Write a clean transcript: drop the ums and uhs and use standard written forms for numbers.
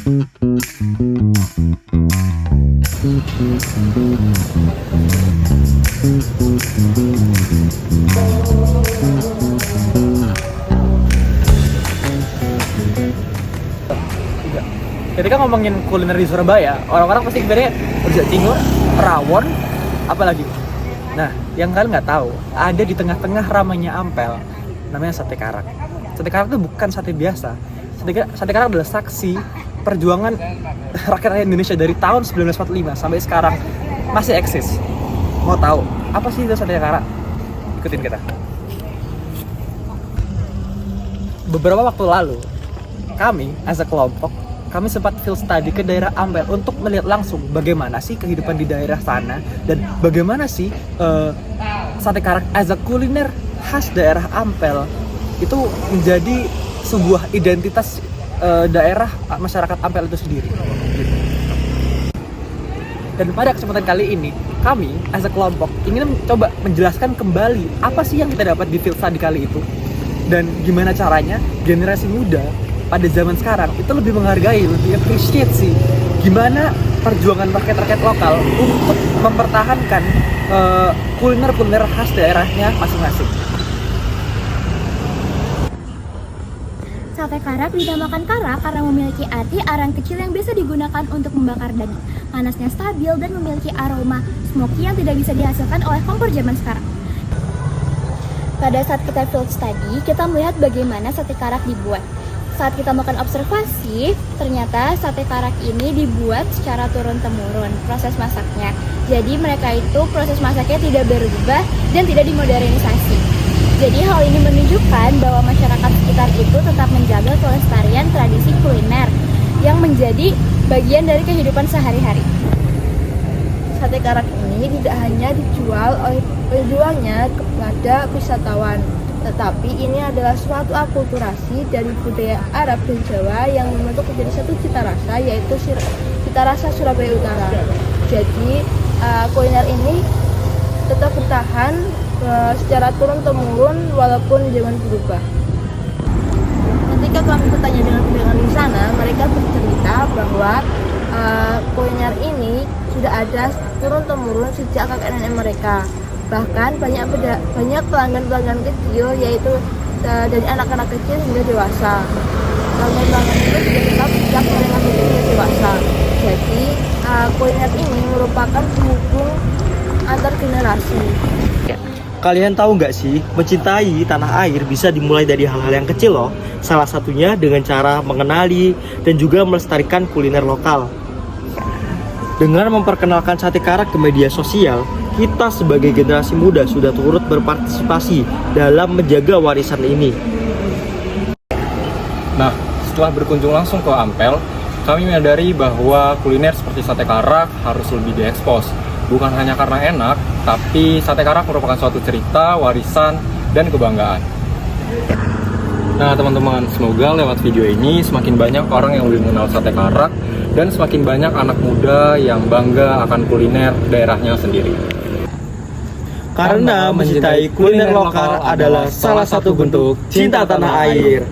Ketika ngomongin kuliner di Surabaya, orang-orang pasti sebenarnya rujak cingur, rawon, apalagi. Nah, yang kalian nggak tahu, ada di tengah-tengah ramainya Ampel, namanya sate karak. Sate karak itu bukan sate biasa. Sate karak adalah saksi perjuangan rakyat Indonesia dari tahun 1945 sampai sekarang masih eksis. Mau tahu apa sih itu sate karak? Ikutin kita. Beberapa waktu lalu, kami as a kelompok, kami sempat field study ke daerah Ampel untuk melihat langsung bagaimana sih kehidupan di daerah sana dan bagaimana sih sate karak as a kuliner khas daerah Ampel itu menjadi sebuah identitas daerah masyarakat Ampel itu sendiri. Dan pada kesempatan kali ini, kami as a kelompok ingin coba menjelaskan kembali apa sih yang kita dapat di field study kali itu dan gimana caranya generasi muda pada zaman sekarang itu lebih menghargai, lebih appreciate sih gimana perjuangan rakyat-rakyat lokal untuk mempertahankan kuliner-kuliner khas daerahnya masing-masing. Sate karak dinamakan karak karena memiliki arti arang kecil yang biasa digunakan untuk membakar daging. Panasnya stabil dan memiliki aroma smoky yang tidak bisa dihasilkan oleh kompor zaman sekarang. Pada saat kita field study, kita melihat bagaimana sate karak dibuat. Saat kita melakukan observasi, ternyata sate karak ini dibuat secara turun-temurun proses masaknya. Jadi mereka itu proses masaknya tidak berubah dan tidak dimodernisasi. Jadi hal ini menunjukkan bahwa masyarakat sekitar itu tetap menjaga kelestarian tradisi kuliner yang menjadi bagian dari kehidupan sehari-hari. Sate karak ini tidak hanya dijual oleh penjualnya kepada wisatawan, tetapi ini adalah suatu akulturasi dari budaya Arab dan Jawa yang membentuk menjadi satu cita rasa, yaitu cita rasa Surabaya Utara. Jadi kuliner ini tetap bertahan secara turun-temurun walaupun zaman berubah. Ketika kami bertanya dengan pedagang di sana, mereka bercerita bahwa kuliner ini sudah ada turun-temurun sejak kakek nenek mereka. Bahkan banyak pelanggan-pelanggan kecil, yaitu dari anak-anak kecil hingga dewasa. Pelanggan-pelanggan itu sudah tetap sejak mereka kecil hingga dewasa. Jadi kuliner ini merupakan penghubung antar generasi. Kalian tahu nggak sih, mencintai tanah air bisa dimulai dari hal-hal yang kecil loh. Salah satunya dengan cara mengenali dan juga melestarikan kuliner lokal. Dengan memperkenalkan sate karak ke media sosial, kita sebagai generasi muda sudah turut berpartisipasi dalam menjaga warisan ini. Nah, setelah berkunjung langsung ke Ampel, kami menyadari bahwa kuliner seperti sate karak harus lebih diekspos. Bukan hanya karena enak, tapi sate karak merupakan suatu cerita, warisan, dan kebanggaan. Nah teman-teman, semoga lewat video ini semakin banyak orang yang lebih mengenal sate karak dan semakin banyak anak muda yang bangga akan kuliner daerahnya sendiri. Karena mencintai kuliner lokal adalah salah satu bentuk cinta tanah air.